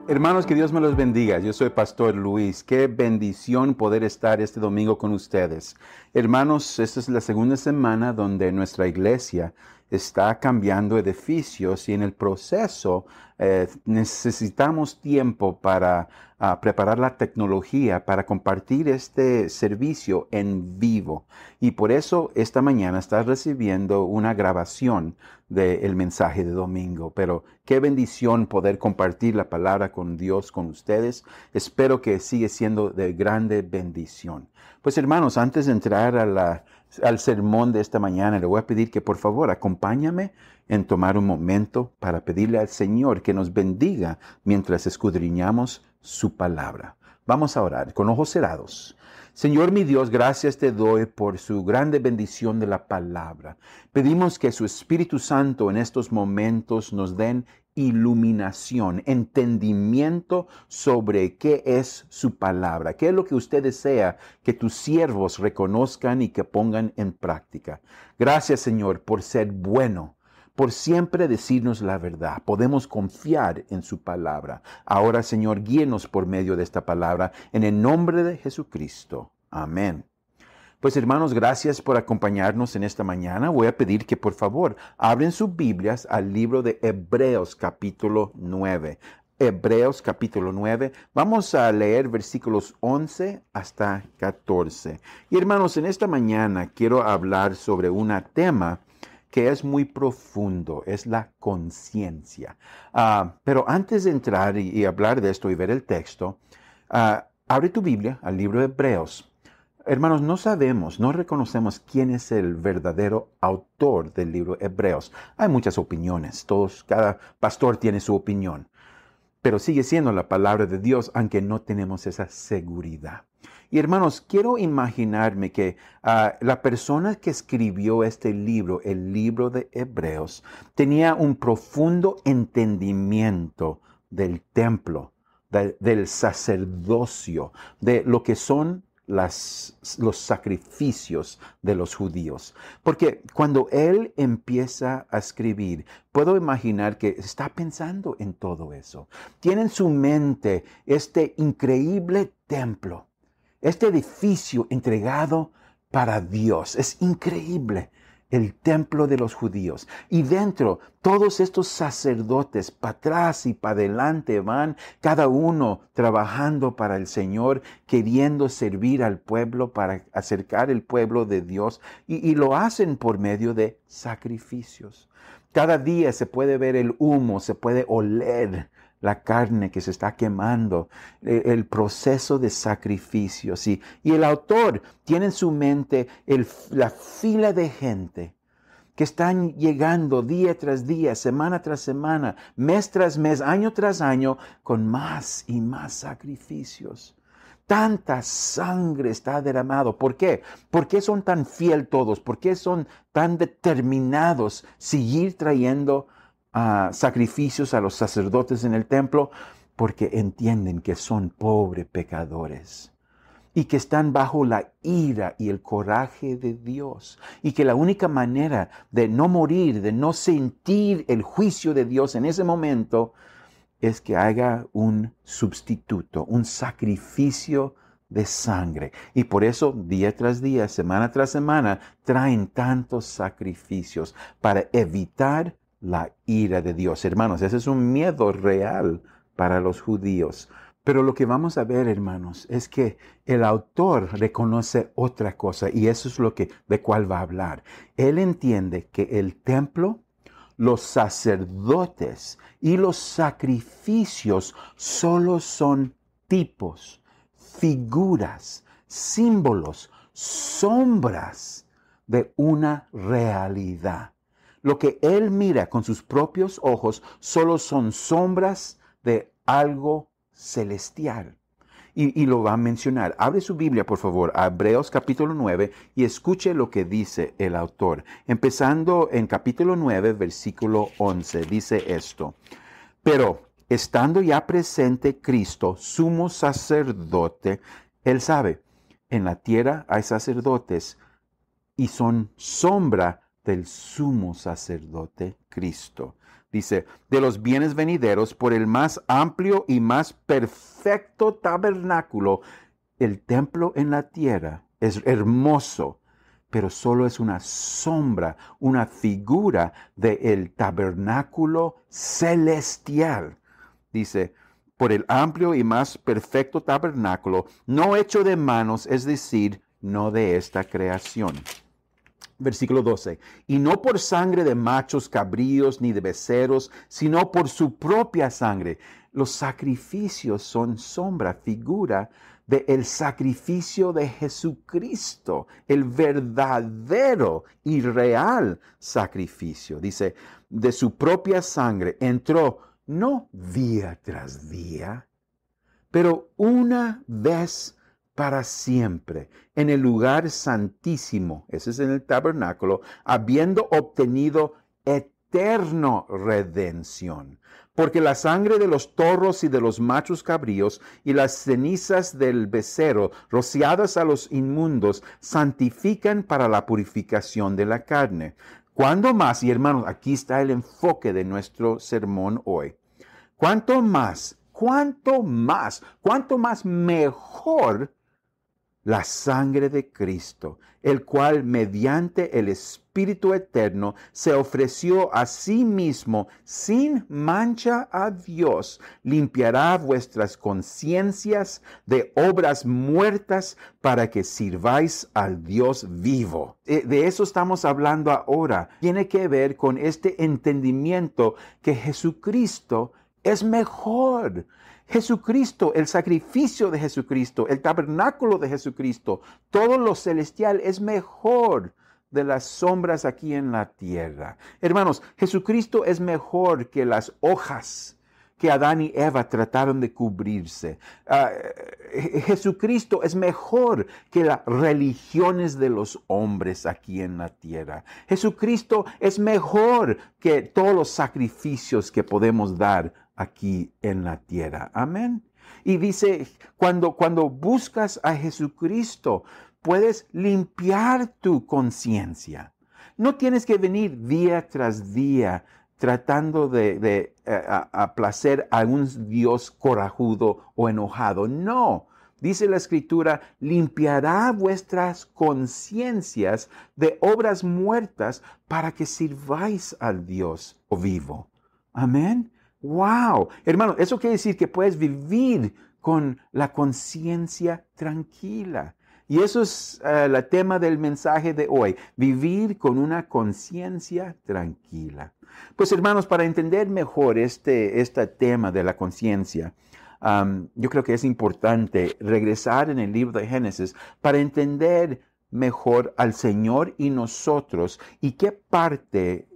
Hermanos, que Dios me los bendiga. Yo soy Pastor Luis. Qué bendición poder estar este domingo con ustedes. Hermanos, esta es la segunda semana donde nuestra iglesia está cambiando edificios y en el proceso necesitamos tiempo para preparar la tecnología para compartir este servicio en vivo. Y por eso esta mañana estás recibiendo una grabación del mensaje de domingo. Pero qué bendición poder compartir la palabra con Dios, con ustedes. Espero que siga siendo de grande bendición. Pues hermanos, antes de entrar al sermón de esta mañana, le voy a pedir que por favor acompáñame en tomar un momento para pedirle al Señor que nos bendiga mientras escudriñamos su palabra. Vamos a orar con ojos cerrados. Señor mi Dios, gracias te doy por su grande bendición de la palabra. Pedimos que su Espíritu Santo en estos momentos nos den iluminación, entendimiento sobre qué es su palabra, qué es lo que usted desea que tus siervos reconozcan y que pongan en práctica. Gracias, Señor, por ser bueno, por siempre decirnos la verdad. Podemos confiar en su palabra. Ahora, Señor, guíenos por medio de esta palabra, en el nombre de Jesucristo. Amén. Pues hermanos, gracias por acompañarnos en esta mañana. Voy a pedir que por favor abren sus Biblias al libro de Hebreos capítulo 9. Hebreos capítulo 9. Vamos a leer versículos 11 hasta 14. Y hermanos, en esta mañana quiero hablar sobre un tema que es muy profundo, es la conciencia. Pero antes de entrar y hablar de esto y ver el texto, abre tu Biblia al libro de Hebreos. Hermanos, no sabemos, no reconocemos quién es el verdadero autor del libro Hebreos. Hay muchas opiniones, cada pastor tiene su opinión, pero sigue siendo la palabra de Dios, aunque no tenemos esa seguridad. Y hermanos, quiero imaginarme que la persona que escribió este libro, el libro de Hebreos, tenía un profundo entendimiento del templo, del sacerdocio, de lo que son los sacrificios de los judíos. Porque cuando él empieza a escribir, puedo imaginar que está pensando en todo eso. Tiene en su mente este increíble templo, este edificio entregado para Dios. Es increíble. El templo de los judíos. Y dentro, todos estos sacerdotes, para atrás y para adelante van, cada uno trabajando para el Señor, queriendo servir al pueblo, para acercar el pueblo de Dios. Y lo hacen por medio de sacrificios. Cada día se puede ver el humo, se puede oler la carne que se está quemando, el proceso de sacrificios. Y el autor tiene en su mente la fila de gente que están llegando día tras día, semana tras semana, mes tras mes, año tras año, con más y más sacrificios. Tanta sangre está derramado. ¿Por qué? ¿Por qué son tan fieles todos? ¿Por qué son tan determinados seguir trayendo sacrificios a los sacerdotes en el templo? Porque entienden que son pobres pecadores y que están bajo la ira y el coraje de Dios, y que la única manera de no morir, de no sentir el juicio de Dios en ese momento, es que haga un sustituto, un sacrificio de sangre. Y por eso, día tras día, semana tras semana, traen tantos sacrificios para evitar la ira de Dios. Hermanos, ese es un miedo real para los judíos. Pero lo que vamos a ver, hermanos, es que el autor reconoce otra cosa, y eso es de cuál va a hablar. Él entiende que el templo, los sacerdotes y los sacrificios solo son tipos, figuras, símbolos, sombras de una realidad. Lo que él mira con sus propios ojos solo son sombras de algo celestial. Y lo va a mencionar. Abre su Biblia, por favor, a Hebreos capítulo 9 y escuche lo que dice el autor. Empezando en capítulo 9, versículo 11, dice esto: Pero estando ya presente Cristo, sumo sacerdote, él sabe, en la tierra hay sacerdotes y son sombra del sumo sacerdote Cristo. Dice, de los bienes venideros por el más amplio y más perfecto tabernáculo. El templo en la tierra es hermoso, pero solo es una sombra, una figura del tabernáculo celestial. Dice, por el amplio y más perfecto tabernáculo, no hecho de manos, es decir, no de esta creación. Versículo 12. Y no por sangre de machos cabríos ni de becerros, sino por su propia sangre. Los sacrificios son sombra, figura del sacrificio de Jesucristo, el verdadero y real sacrificio. Dice, de su propia sangre entró no día tras día, pero una vez para siempre, en el lugar santísimo, ese es en el tabernáculo, habiendo obtenido eterno redención. Porque la sangre de los toros y de los machos cabríos y las cenizas del becerro, rociadas a los inmundos, santifican para la purificación de la carne. ¿Cuándo más? Y hermanos, aquí está el enfoque de nuestro sermón hoy. ¿Cuánto más mejor la sangre de Cristo, el cual mediante el Espíritu Eterno se ofreció a sí mismo sin mancha a Dios, limpiará vuestras conciencias de obras muertas para que sirváis al Dios vivo? De eso estamos hablando ahora. Tiene que ver con este entendimiento que Jesucristo es mejor. Jesucristo, el sacrificio de Jesucristo, el tabernáculo de Jesucristo, todo lo celestial es mejor de las sombras aquí en la tierra. Hermanos, Jesucristo es mejor que las hojas que Adán y Eva trataron de cubrirse. Jesucristo es mejor que las religiones de los hombres aquí en la tierra. Jesucristo es mejor que todos los sacrificios que podemos dar aquí en la tierra. Amén. Y dice, cuando buscas a Jesucristo, puedes limpiar tu conciencia. No tienes que venir día tras día tratando de placer a un Dios corajudo o enojado. No. Dice la Escritura, limpiará vuestras conciencias de obras muertas para que sirváis al Dios vivo. Amén. ¡Wow! Hermano, eso quiere decir que puedes vivir con la conciencia tranquila. Y eso es el tema del mensaje de hoy, vivir con una conciencia tranquila. Pues hermanos, para entender mejor este tema de la conciencia, yo creo que es importante regresar en el libro de Génesis para entender mejor al Señor y nosotros y qué parte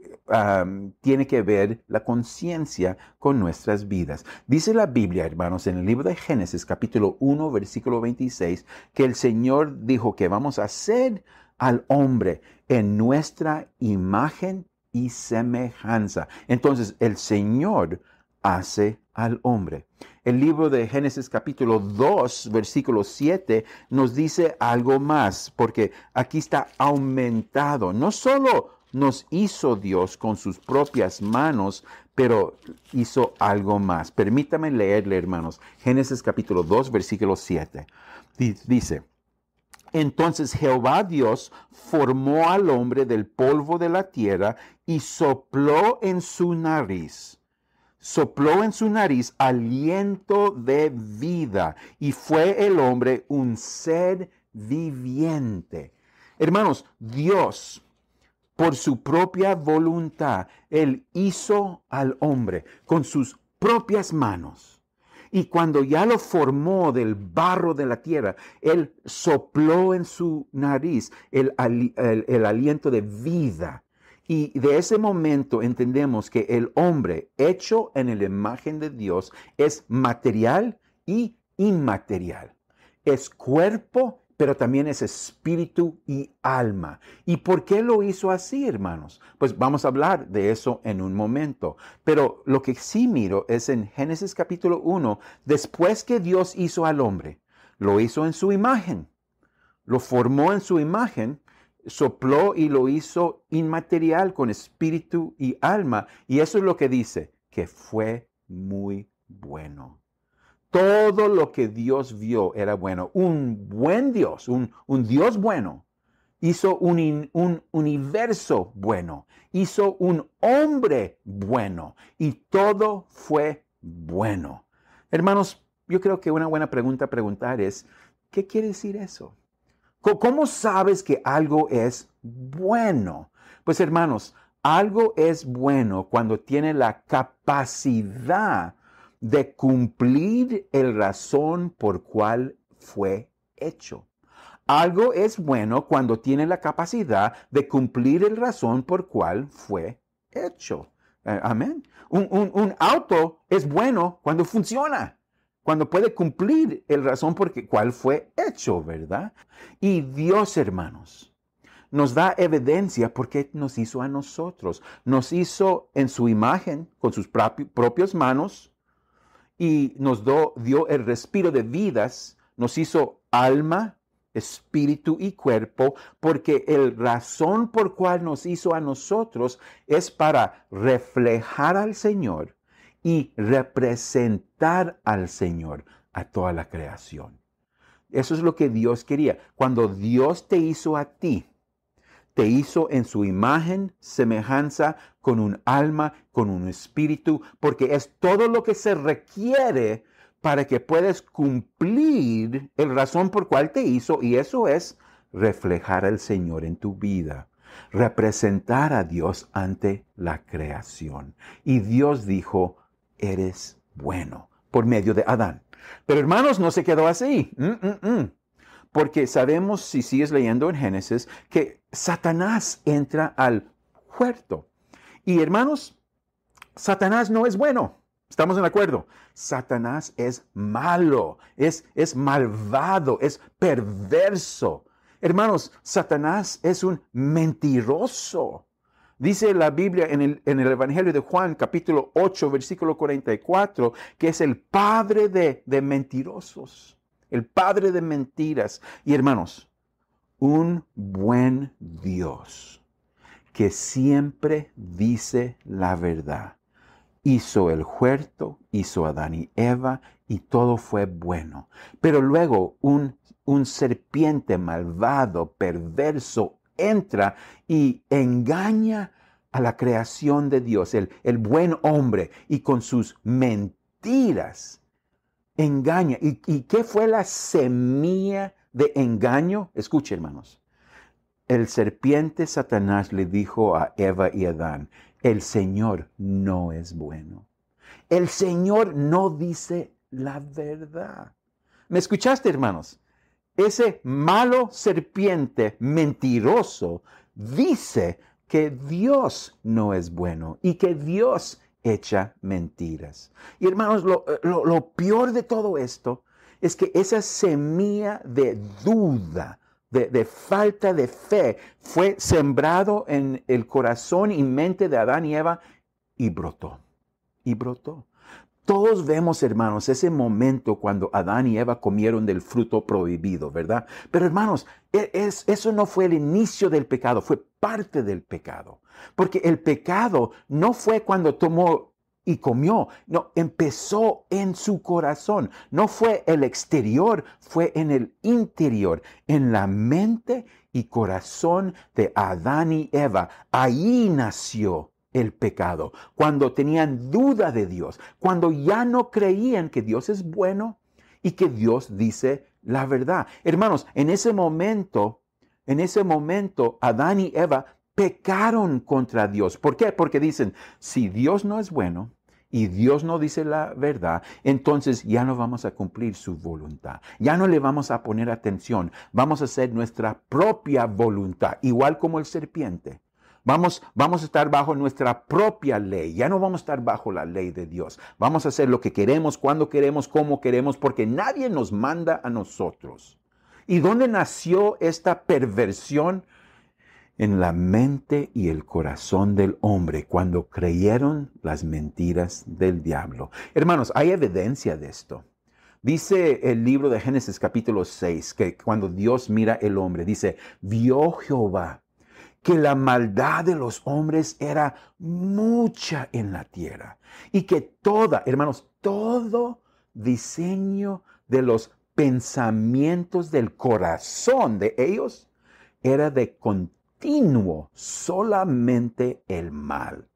tiene que ver la conciencia con nuestras vidas. Dice la Biblia, hermanos, en el libro de Génesis, capítulo 1, versículo 26, que el Señor dijo que vamos a hacer al hombre en nuestra imagen y semejanza. Entonces, el Señor hace al hombre. El libro de Génesis capítulo 2, versículo 7 nos dice algo más, porque aquí está aumentado. No solo nos hizo Dios con sus propias manos, pero hizo algo más. Permítame leerle, hermanos. Génesis capítulo 2, versículo 7. Dice, entonces Jehová Dios formó al hombre del polvo de la tierra y sopló en su nariz aliento de vida, y fue el hombre un ser viviente. Hermanos, Dios, por su propia voluntad, Él hizo al hombre con sus propias manos. Y cuando ya lo formó del barro de la tierra, Él sopló en su nariz el aliento de vida. Y de ese momento entendemos que el hombre hecho en la imagen de Dios es material y inmaterial. Es cuerpo, pero también es espíritu y alma. ¿Y por qué lo hizo así, hermanos? Pues vamos a hablar de eso en un momento. Pero lo que sí miro es en Génesis capítulo 1, después que Dios hizo al hombre, lo hizo en su imagen, lo formó en su imagen. sopló y lo hizo inmaterial con espíritu y alma. Y eso es lo que dice, que fue muy bueno. Todo lo que Dios vio era bueno. Un buen Dios, un Dios bueno, hizo un universo bueno, hizo un hombre bueno y todo fue bueno. Hermanos, yo creo que una buena pregunta a preguntar es, ¿qué quiere decir eso? ¿Cómo sabes que algo es bueno? Pues hermanos, algo es bueno cuando tiene la capacidad de cumplir el razón por cual fue hecho. Algo es bueno cuando tiene la capacidad de cumplir el razón por cual fue hecho. Amén. Un auto es bueno cuando funciona, cuando puede cumplir el razón por cual fue hecho, ¿verdad? Y Dios, hermanos, nos da evidencia porque nos hizo a nosotros. Nos hizo en su imagen, con sus propias manos, y nos dio el respiro de vidas, nos hizo alma, espíritu y cuerpo, porque el razón por cual nos hizo a nosotros es para reflejar al Señor y representar al Señor a toda la creación. Eso es lo que Dios quería. Cuando Dios te hizo a ti, te hizo en su imagen, semejanza, con un alma, con un espíritu, porque es todo lo que se requiere para que puedas cumplir el razón por cual te hizo, y eso es reflejar al Señor en tu vida, representar a Dios ante la creación. Y Dios dijo, eres bueno, por medio de Adán. Pero hermanos, no se quedó así. Porque sabemos, si sigues leyendo en Génesis, que Satanás entra al huerto. Y hermanos, Satanás no es bueno. ¿Estamos de acuerdo? Satanás es malo, es malvado, es perverso. Hermanos, Satanás es un mentiroso. Dice la Biblia en el Evangelio de Juan, capítulo 8, versículo 44, que es el padre de mentirosos. El padre de mentiras. Y hermanos, un buen Dios que siempre dice la verdad. Hizo el huerto, hizo a Adán y Eva y todo fue bueno. Pero luego un serpiente malvado, perverso, entra y engaña a la creación de Dios, el buen hombre, y con sus mentiras engaña. ¿Y qué fue la semilla de engaño? Escuche, hermanos. El serpiente Satanás le dijo a Eva y Adán, el Señor no es bueno. El Señor no dice la verdad. ¿Me escuchaste, hermanos? Ese malo serpiente mentiroso dice que Dios no es bueno y que Dios echa mentiras. Y hermanos, lo peor de todo esto es que esa semilla de duda, de falta de fe, fue sembrado en el corazón y mente de Adán y Eva y brotó. Y brotó. Todos vemos, hermanos, ese momento cuando Adán y Eva comieron del fruto prohibido, ¿verdad? Pero hermanos, eso no fue el inicio del pecado, fue parte del pecado. Porque el pecado no fue cuando tomó y comió, no, empezó en su corazón. No fue el exterior, fue en el interior, en la mente y corazón de Adán y Eva. Ahí nació el pecado, cuando tenían duda de Dios, cuando ya no creían que Dios es bueno y que Dios dice la verdad. Hermanos, en ese momento, Adán y Eva pecaron contra Dios. ¿Por qué? Porque dicen, si Dios no es bueno y Dios no dice la verdad, entonces ya no vamos a cumplir su voluntad. Ya no le vamos a poner atención. Vamos a hacer nuestra propia voluntad, igual como el serpiente. Vamos a estar bajo nuestra propia ley. Ya no vamos a estar bajo la ley de Dios. Vamos a hacer lo que queremos, cuando queremos, cómo queremos, porque nadie nos manda a nosotros. ¿Y dónde nació esta perversión? En la mente y el corazón del hombre, cuando creyeron las mentiras del diablo. Hermanos, hay evidencia de esto. Dice el libro de Génesis capítulo 6 que cuando Dios mira el hombre, dice, vio Jehová que la maldad de los hombres era mucha en la tierra y que hermanos, todo diseño de los pensamientos del corazón de ellos era de continuo solamente el mal.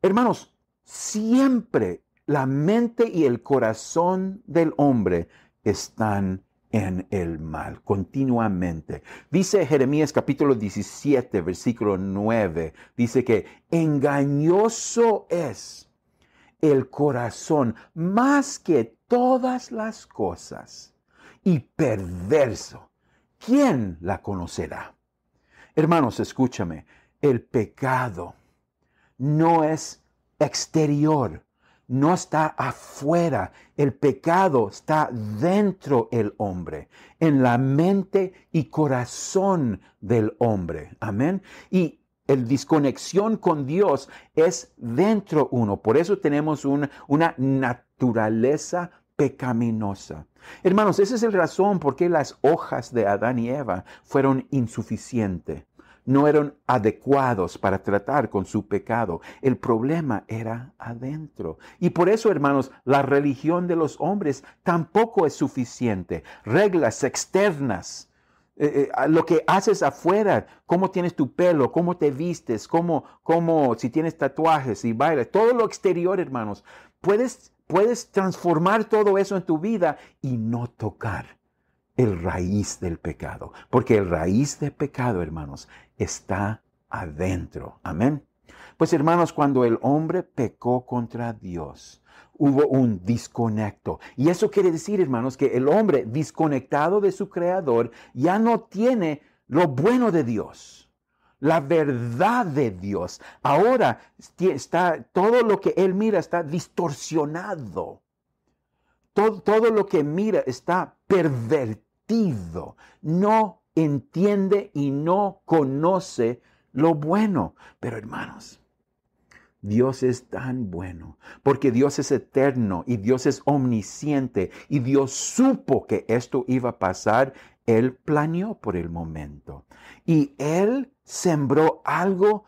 Hermanos, siempre la mente y el corazón del hombre están en el mal, continuamente. Dice Jeremías capítulo 17, versículo 9, dice que engañoso es el corazón más que todas las cosas y perverso. ¿Quién la conocerá? Hermanos, escúchame, el pecado no es exterior, no está afuera. El pecado está dentro del hombre, en la mente y corazón del hombre. Amén. Y el desconexión con Dios es dentro uno. Por eso tenemos una naturaleza pecaminosa. Hermanos, esa es la razón por qué las hojas de Adán y Eva fueron insuficientes. No eran adecuados para tratar con su pecado. El problema era adentro. Y por eso, hermanos, la religión de los hombres tampoco es suficiente. Reglas externas, lo que haces afuera, cómo tienes tu pelo, cómo te vistes, si tienes tatuajes, si bailas, todo lo exterior, hermanos. Puedes transformar todo eso en tu vida y no tocar el raíz del pecado, porque el raíz del pecado, hermanos, está adentro. Amén. Pues, hermanos, cuando el hombre pecó contra Dios, hubo un desconecto. Y eso quiere decir, hermanos, que el hombre desconectado de su Creador ya no tiene lo bueno de Dios, la verdad de Dios. Ahora todo lo que él mira está distorsionado. Todo lo que mira está pervertido. No entiende y no conoce lo bueno. Pero, hermanos, Dios es tan bueno porque Dios es eterno y Dios es omnisciente y Dios supo que esto iba a pasar. Él planeó por el momento y Él sembró algo.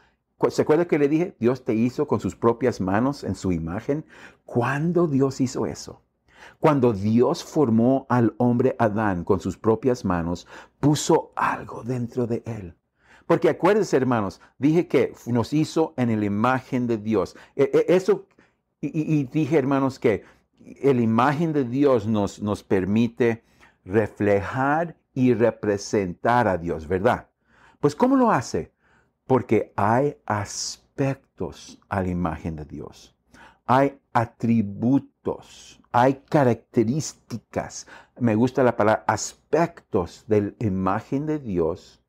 ¿Se acuerda que le dije? Dios te hizo con sus propias manos en su imagen. ¿Cuándo Dios hizo eso? Cuando Dios formó al hombre Adán con sus propias manos, puso algo dentro de él. Porque acuérdense, hermanos, dije que nos hizo en la imagen de Dios. Y dije, hermanos, que la imagen de Dios nos permite reflejar y representar a Dios, ¿verdad? Pues, ¿cómo lo hace? Porque hay aspectos a la imagen de Dios. Hay atributos, hay características, me gusta la palabra aspectos de la imagen de Dios,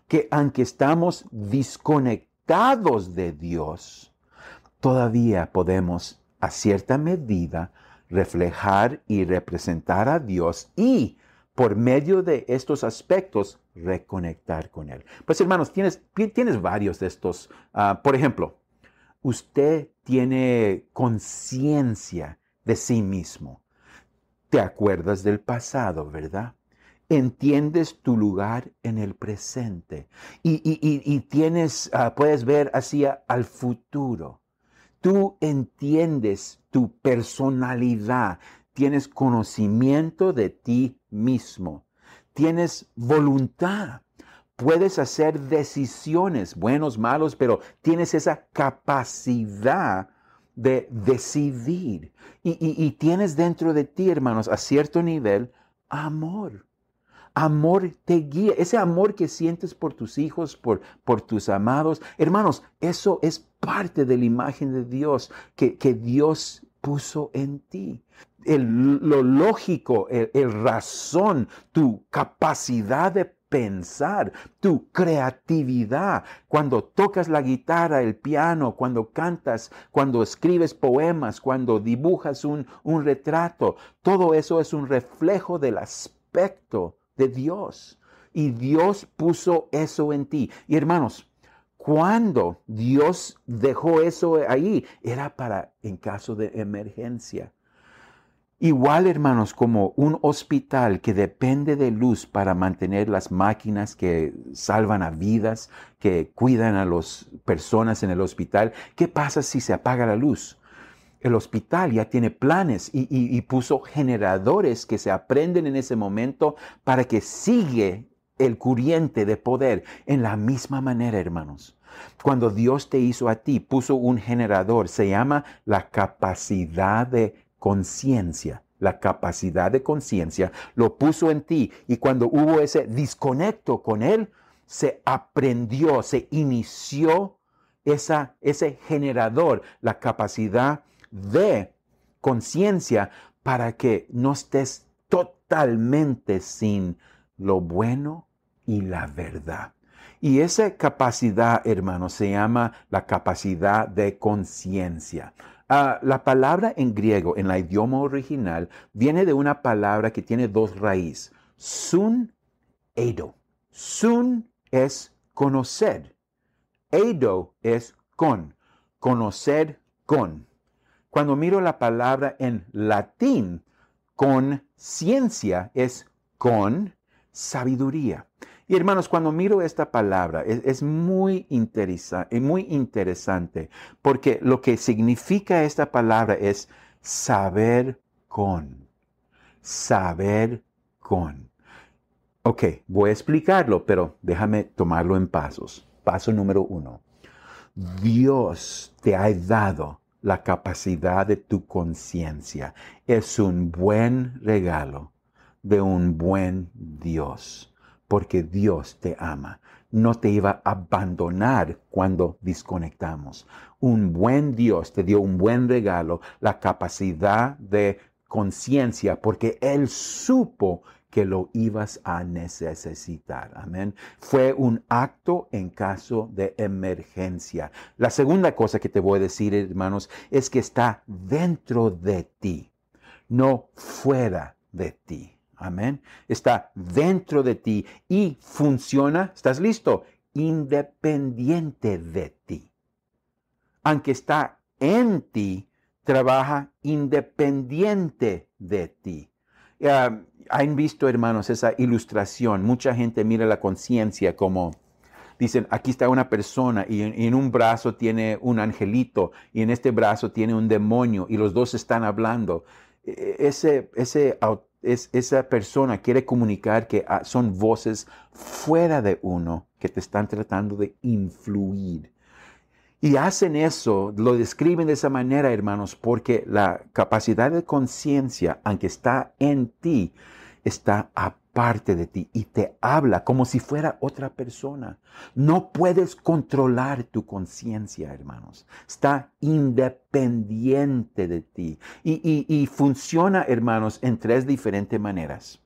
que aunque estamos desconectados de Dios, todavía podemos a cierta medida reflejar y representar a Dios y por medio de estos aspectos reconectar con Él. Pues, hermanos, tienes varios de estos. Por ejemplo, usted tiene conciencia de sí mismo. Te acuerdas del pasado, ¿verdad? Entiendes tu lugar en el presente y puedes ver hacia el futuro. Tú entiendes tu personalidad, tienes conocimiento de ti mismo, tienes voluntad. Puedes hacer decisiones, buenos, malos, pero tienes esa capacidad de decidir. Y tienes dentro de ti, hermanos, a cierto nivel, amor. Amor te guía. Ese amor que sientes por tus hijos, por tus amados. Hermanos, eso es parte de la imagen de Dios que Dios puso en ti. Lo lógico, el razón, tu capacidad de pensar, tu creatividad, cuando tocas la guitarra, el piano, cuando cantas, cuando escribes poemas, cuando dibujas un retrato, todo eso es un reflejo del aspecto de Dios. Y Dios puso eso en ti. Y, hermanos, cuando Dios dejó eso ahí, era en caso de emergencia. Igual, hermanos, como un hospital que depende de luz para mantener las máquinas que salvan a vidas, que cuidan a las personas en el hospital, ¿qué pasa si se apaga la luz? El hospital ya tiene planes y puso generadores que se aprenden en ese momento para que siga el corriente de poder. En la misma manera, hermanos, cuando Dios te hizo a ti, puso un generador, se llama la capacidad de conciencia. La capacidad de conciencia lo puso en ti, y cuando hubo ese desconecto con Él, se aprendió, se inició ese generador, la capacidad de conciencia, para que no estés totalmente sin lo bueno y la verdad. Y esa capacidad, hermanos, se llama la capacidad de conciencia. La palabra en griego, en el idioma original, viene de una palabra que tiene dos raíces. Sun, eido. Sun es conocer. Eido es con. Conocer con. Cuando miro la palabra en latín, conciencia es con sabiduría. Y hermanos, cuando miro esta palabra, es muy interesante, porque lo que significa esta palabra es saber con. Saber con. Ok, voy a explicarlo, pero déjame tomarlo en pasos. Paso número 1. Dios te ha dado la capacidad de tu conciencia. Es un buen regalo de un buen Dios, porque Dios te ama. No te iba a abandonar cuando desconectamos. Un buen Dios te dio un buen regalo, la capacidad de conciencia, porque Él supo que lo ibas a necesitar. Amén. Fue un acto en caso de emergencia. La segunda cosa que te voy a decir, hermanos, es que está dentro de ti, no fuera de ti. Amén. Está dentro de ti y funciona, ¿estás listo? Independiente de ti. Aunque está en ti, trabaja independiente de ti. Han visto, hermanos, esa ilustración. Mucha gente mira la conciencia como, dicen, aquí está una persona y en un brazo tiene un angelito y en este brazo tiene un demonio y los dos están hablando. Esa persona quiere comunicar que son voces fuera de uno que te están tratando de influir. Y hacen eso, lo describen de esa manera, hermanos, porque la capacidad de conciencia, aunque está en ti, está aparte de ti y te habla como si fuera otra persona. No puedes controlar tu conciencia, hermanos. Está independiente de ti y funciona, hermanos, en tres diferentes maneras.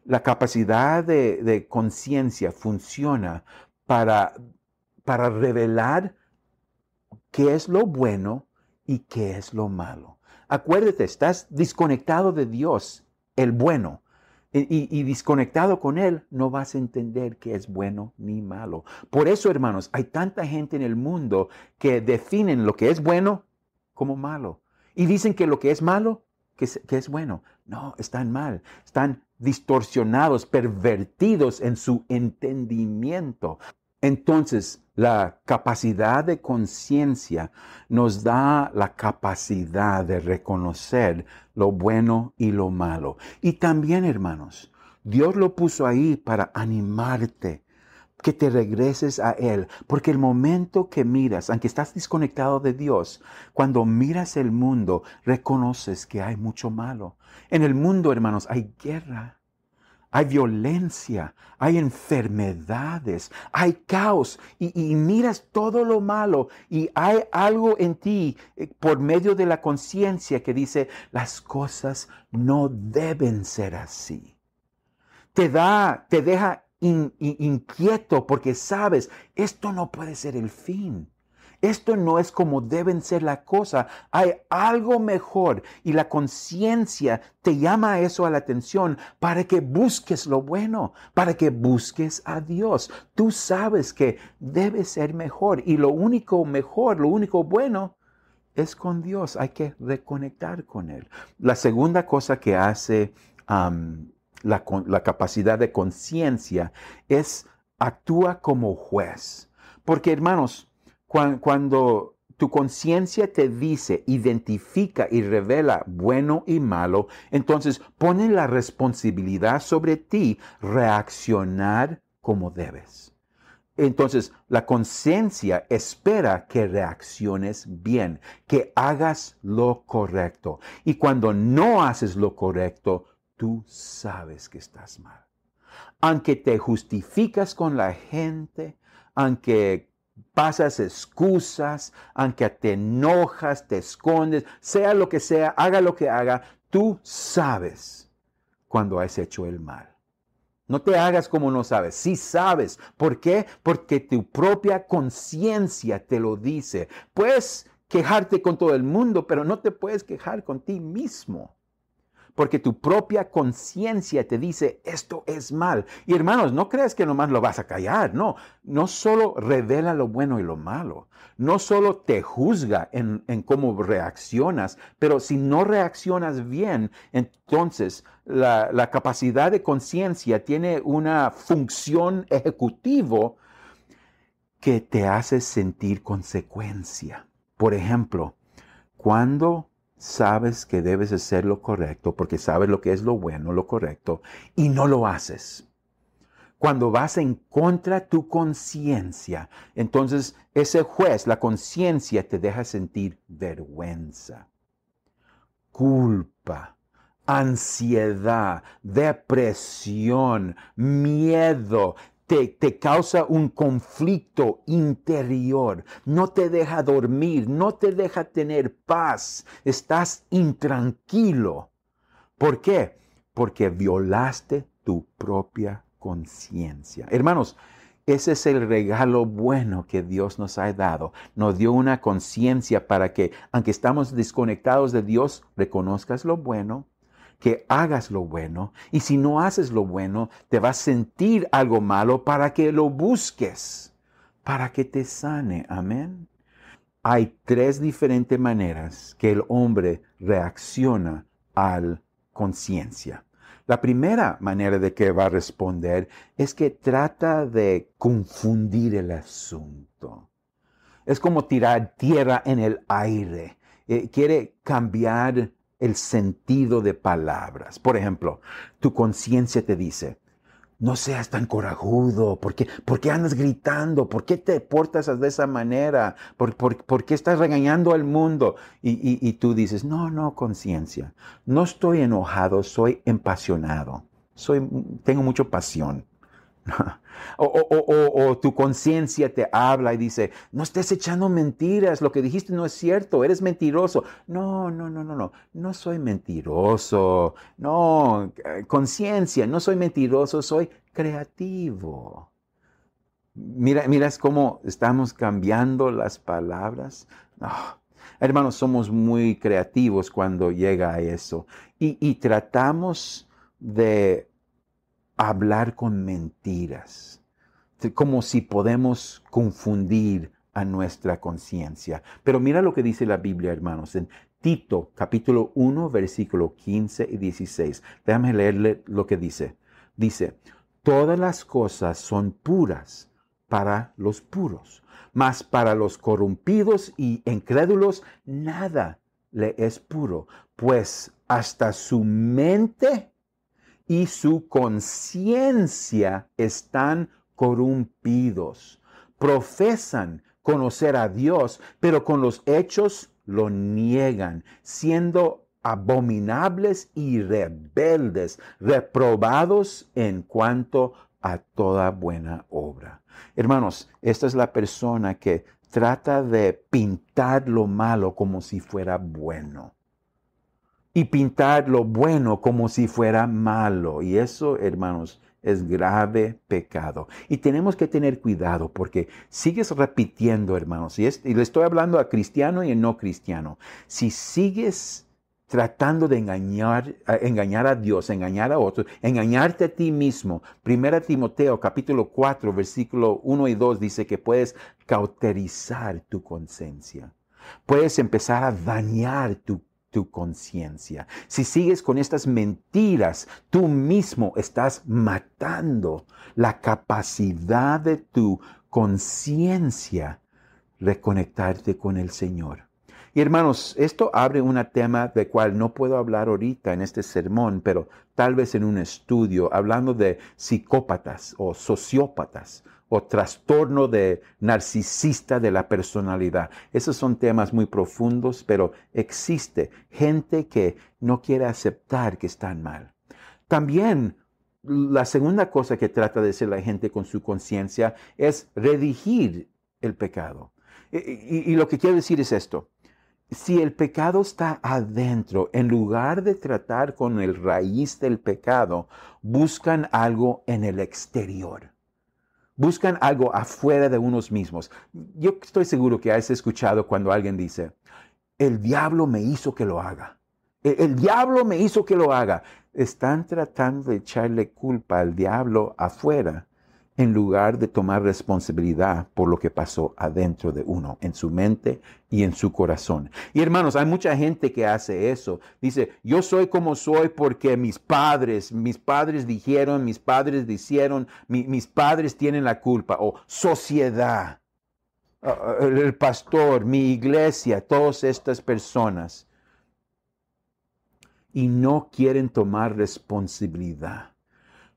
La capacidad de conciencia funciona para revelar qué es lo bueno y qué es lo malo. Acuérdate, estás desconectado de Dios, el bueno, y desconectado con Él, no vas a entender qué es bueno ni malo. Por eso, hermanos, hay tanta gente en el mundo que definen lo que es bueno como malo. Y dicen que lo que es malo, que es bueno. No, están mal. Están distorsionados, pervertidos en su entendimiento. Entonces, la capacidad de conciencia nos da la capacidad de reconocer lo bueno y lo malo. Y también, hermanos, Dios lo puso ahí para animarte, que te regreses a Él. Porque el momento que miras, aunque estás desconectado de Dios, cuando miras el mundo, reconoces que hay mucho malo. En el mundo, hermanos, hay guerra. Hay violencia, hay enfermedades, hay caos y miras todo lo malo y hay algo en ti por medio de la conciencia que dice las cosas no deben ser así. Te deja inquieto porque sabes, esto no puede ser el fin. Esto no es como deben ser las cosas. Hay algo mejor y la conciencia te llama a eso a la atención para que busques lo bueno, para que busques a Dios. Tú sabes que debe ser mejor y lo único mejor, lo único bueno es con Dios, hay que reconectar con Él. La segunda cosa que hace la capacidad de conciencia es actúa como juez. Porque hermanos, cuando tu conciencia te dice, identifica y revela bueno y malo, entonces pone la responsabilidad sobre ti reaccionar como debes. Entonces, la conciencia espera que reacciones bien, que hagas lo correcto. Y cuando no haces lo correcto, tú sabes que estás mal. Aunque te justificas con la gente, aunque pasas excusas, aunque te enojas, te escondes, sea lo que sea, haga lo que haga, tú sabes cuando has hecho el mal. No te hagas como no sabes. Sí sabes. ¿Por qué? Porque tu propia conciencia te lo dice. Puedes quejarte con todo el mundo, pero no te puedes quejar con ti mismo. Porque tu propia conciencia te dice, esto es mal. Y hermanos, no creas que nomás lo vas a callar. No, no solo revela lo bueno y lo malo. No solo te juzga en cómo reaccionas, pero si no reaccionas bien, entonces la capacidad de conciencia tiene una función ejecutiva que te hace sentir consecuencia. Por ejemplo, cuando sabes que debes hacer lo correcto, porque sabes lo que es lo bueno, lo correcto, y no lo haces. Cuando vas en contra de tu conciencia, entonces ese juez, la conciencia, te deja sentir vergüenza, culpa, ansiedad, depresión, miedo. Te causa un conflicto interior, no te deja dormir, no te deja tener paz, estás intranquilo. ¿Por qué? Porque violaste tu propia conciencia. Hermanos, ese es el regalo bueno que Dios nos ha dado. Nos dio una conciencia para que, aunque estamos desconectados de Dios, reconozcas lo bueno, que hagas lo bueno. Y si no haces lo bueno, te vas a sentir algo malo para que lo busques, para que te sane. Amén. Hay tres diferentes maneras que el hombre reacciona a la conciencia. La primera manera de que va a responder es que trata de confundir el asunto. Es como tirar tierra en el aire. Quiere cambiar el sentido de palabras. Por ejemplo, tu conciencia te dice, no seas tan corajudo. ¿Por qué andas gritando? ¿Por qué te portas de esa manera? ¿Por qué estás regañando al mundo? Y tú dices, no, conciencia. No estoy enojado, soy apasionado. Tengo mucha pasión. O tu conciencia te habla y dice, no estés echando mentiras, lo que dijiste no es cierto, eres mentiroso. No soy mentiroso. No, conciencia, no soy mentiroso, soy creativo. Miras cómo estamos cambiando las palabras. Hermanos, somos muy creativos cuando llega a eso. Y tratamos de hablar con mentiras, como si podemos confundir a nuestra conciencia. Pero mira lo que dice la Biblia, hermanos, en Tito, capítulo 1, versículo 15 y 16. Déjame leerle lo que dice. Dice, todas las cosas son puras para los puros, mas para los corrompidos y incrédulos nada le es puro, pues hasta su mente y su conciencia están corrompidos. Profesan conocer a Dios, pero con los hechos lo niegan, siendo abominables y rebeldes, reprobados en cuanto a toda buena obra. Hermanos, esta es la persona que trata de pintar lo malo como si fuera bueno y pintar lo bueno como si fuera malo. Y eso, hermanos, es grave pecado. Y tenemos que tener cuidado porque sigues repitiendo, hermanos, y le estoy hablando a cristiano y a no cristiano. Si sigues tratando de engañar a Dios, engañar a otros, engañarte a ti mismo. 1 Timoteo capítulo 4, versículo 1 y 2 dice que puedes cauterizar tu conciencia. Puedes empezar a dañar tu conciencia. Si sigues con estas mentiras, tú mismo estás matando la capacidad de tu conciencia reconectarte con el Señor. Y hermanos, esto abre un tema del cual no puedo hablar ahorita en este sermón, pero tal vez en un estudio, hablando de psicópatas o sociópatas o trastorno de narcisista de la personalidad. Esos son temas muy profundos, pero existe gente que no quiere aceptar que están mal. También la segunda cosa que trata de hacer la gente con su conciencia es redigir el pecado. Y lo que quiero decir es esto. Si el pecado está adentro, en lugar de tratar con el raíz del pecado, buscan algo en el exterior. Buscan algo afuera de unos mismos. Yo estoy seguro que has escuchado cuando alguien dice, el diablo me hizo que lo haga. El diablo me hizo que lo haga. Están tratando de echarle culpa al diablo afuera en lugar de tomar responsabilidad por lo que pasó adentro de uno, en su mente y en su corazón. Y hermanos, hay mucha gente que hace eso. Dice, yo soy como soy porque mis padres dijeron, mis padres hicieron, mis padres tienen la culpa. O sociedad, el pastor, mi iglesia, todas estas personas. Y no quieren tomar responsabilidad.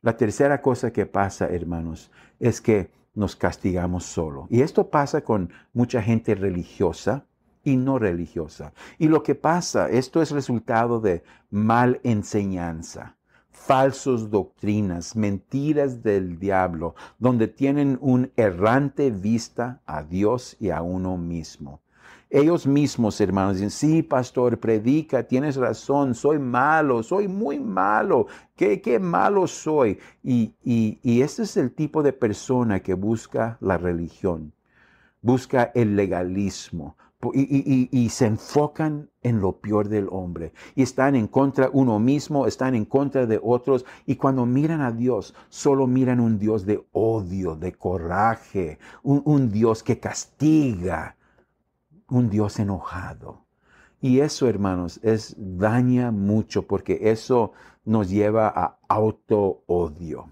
La tercera cosa que pasa, hermanos, es que nos castigamos solo. Y esto pasa con mucha gente religiosa y no religiosa. Y lo que pasa, esto es resultado de mal enseñanza, falsos doctrinas, mentiras del diablo, donde tienen un errante vista a Dios y a uno mismo. Ellos mismos, hermanos, dicen, sí, pastor, predica, tienes razón, soy malo, soy muy malo, qué malo soy. Y este es el tipo de persona que busca la religión, busca el legalismo y se enfocan en lo peor del hombre. Y están en contra de uno mismo, están en contra de otros. Y cuando miran a Dios, solo miran un Dios de odio, de coraje, un Dios que castiga. Un Dios enojado. Y eso, hermanos, daña mucho porque eso nos lleva a auto-odio.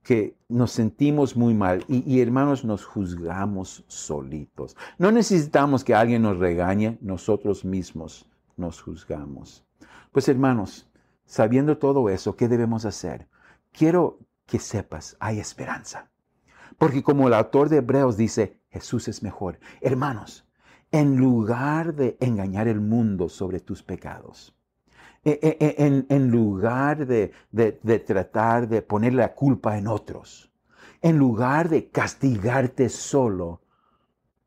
Que nos sentimos muy mal y hermanos, nos juzgamos solitos. No necesitamos que alguien nos regañe, nosotros mismos nos juzgamos. Pues hermanos, sabiendo todo eso, ¿qué debemos hacer? Quiero que sepas, hay esperanza. Porque como el autor de Hebreos dice, Jesús es mejor. Hermanos, en lugar de engañar el mundo sobre tus pecados, en lugar de tratar de poner la culpa en otros, en lugar de castigarte solo,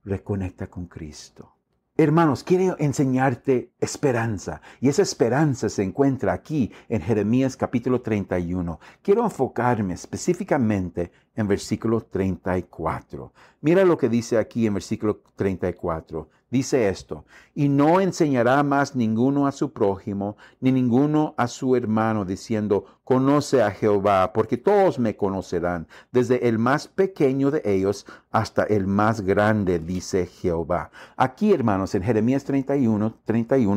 reconecta con Cristo. Hermanos, quiero enseñarte esperanza y esa esperanza se encuentra aquí en Jeremías capítulo 31. Quiero enfocarme específicamente en versículo 34. Mira lo que dice aquí en versículo 34. Dice esto, y no enseñará más ninguno a su prójimo, ni ninguno a su hermano, diciendo, conoce a Jehová, porque todos me conocerán, desde el más pequeño de ellos hasta el más grande, dice Jehová. Aquí, hermanos, en Jeremías 31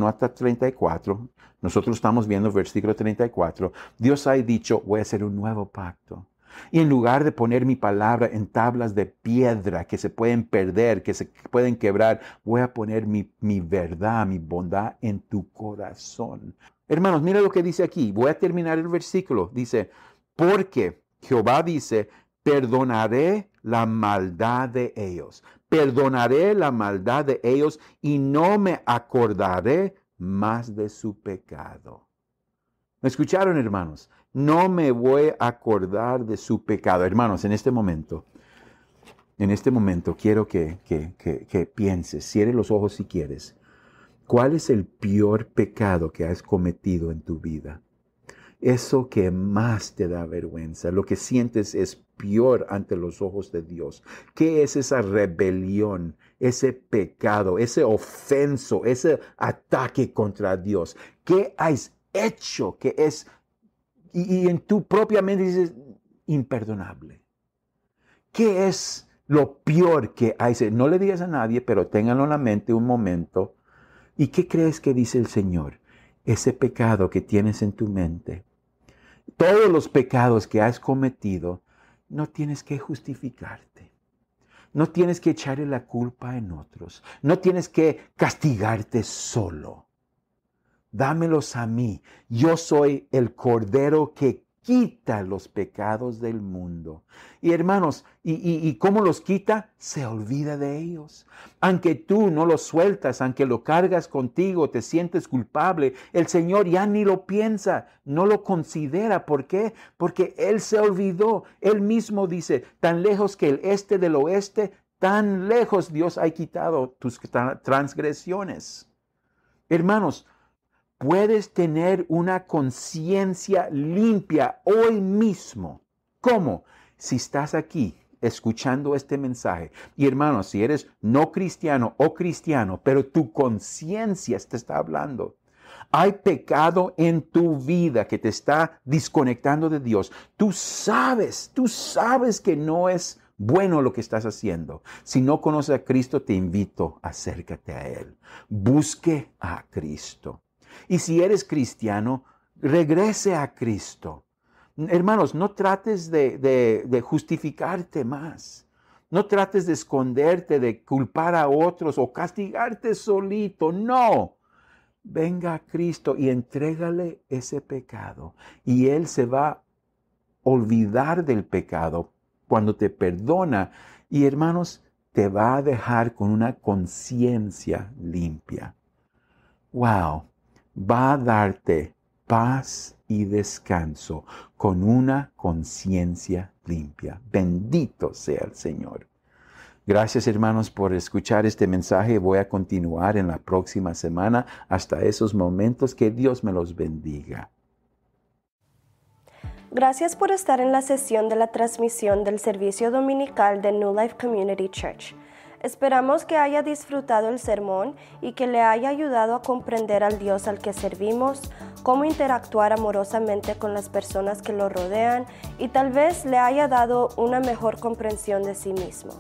hasta 34, nosotros estamos viendo el versículo 34, Dios ha dicho, voy a hacer un nuevo pacto. Y en lugar de poner mi palabra en tablas de piedra que se pueden perder, que se pueden quebrar, voy a poner mi verdad, mi bondad en tu corazón. Hermanos, mira lo que dice aquí. Voy a terminar el versículo. Dice, porque Jehová dice, perdonaré la maldad de ellos. Perdonaré la maldad de ellos y no me acordaré más de su pecado. ¿Me escucharon, hermanos? No me voy a acordar de su pecado. Hermanos, en este momento quiero que pienses, cierre los ojos si quieres. ¿Cuál es el peor pecado que has cometido en tu vida? Eso que más te da vergüenza, lo que sientes es peor ante los ojos de Dios. ¿Qué es esa rebelión, ese pecado, ese ofenso, ese ataque contra Dios? ¿Qué has hecho que es, y en tu propia mente dices, imperdonable? ¿Qué es lo peor que hay. No le digas a nadie, pero ténganlo en la mente un momento. ¿Y qué crees que dice el Señor? Ese pecado que tienes en tu mente, todos los pecados que has cometido, no tienes que justificarte. No tienes que echarle la culpa en otros. No tienes que castigarte solo. Dámelos a mí. Yo soy el Cordero que quita los pecados del mundo. Y hermanos, ¿y cómo los quita? Se olvida de ellos. Aunque tú no los sueltas, aunque lo cargas contigo, te sientes culpable, el Señor ya ni lo piensa, no lo considera. ¿Por qué? Porque Él se olvidó. Él mismo dice, tan lejos que el este del oeste, tan lejos Dios ha quitado tus transgresiones. Hermanos, puedes tener una conciencia limpia hoy mismo. ¿Cómo? Si estás aquí escuchando este mensaje. Y hermanos, si eres no cristiano o cristiano, pero tu conciencia te está hablando. Hay pecado en tu vida que te está desconectando de Dios. Tú sabes que no es bueno lo que estás haciendo. Si no conoces a Cristo, te invito, acércate a Él. Busque a Cristo. Y si eres cristiano, regrese a Cristo. Hermanos, no trates de justificarte más. No trates de esconderte, de culpar a otros o castigarte solito. No. Venga a Cristo y entrégale ese pecado. Y Él se va a olvidar del pecado cuando te perdona. Y hermanos, te va a dejar con una conciencia limpia. Wow. Va a darte paz y descanso con una conciencia limpia. Bendito sea el Señor. Gracias, hermanos, por escuchar este mensaje. Voy a continuar en la próxima semana hasta esos momentos. Que Dios me los bendiga. Gracias por estar en la sesión de la transmisión del servicio dominical de New Life Community Church. Esperamos que haya disfrutado el sermón y que le haya ayudado a comprender al Dios al que servimos, cómo interactuar amorosamente con las personas que lo rodean y tal vez le haya dado una mejor comprensión de sí mismo.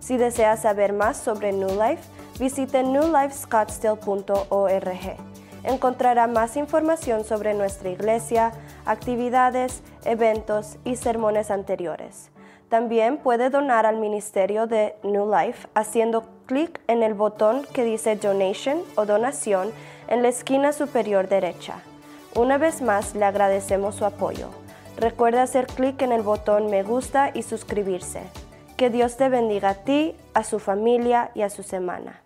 Si desea saber más sobre New Life, visite newlifescottsdale.org. Encontrará más información sobre nuestra iglesia, actividades, eventos y sermones anteriores. También puede donar al ministerio de New Life haciendo clic en el botón que dice Donation o Donación en la esquina superior derecha. Una vez más, le agradecemos su apoyo. Recuerde hacer clic en el botón Me gusta y suscribirse. Que Dios te bendiga a ti, a su familia y a su semana.